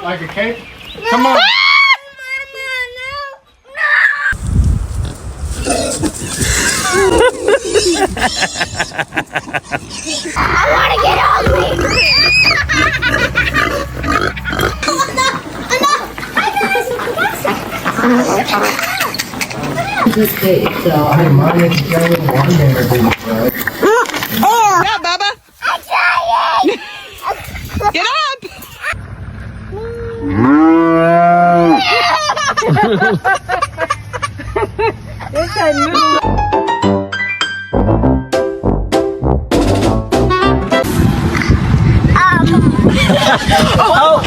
Like a cake? Come on. I want to get ugly. This cake, so Hey, Mom, it's a little one there, bro. Yeah, Bubba. I'm trying. Get up. Oh.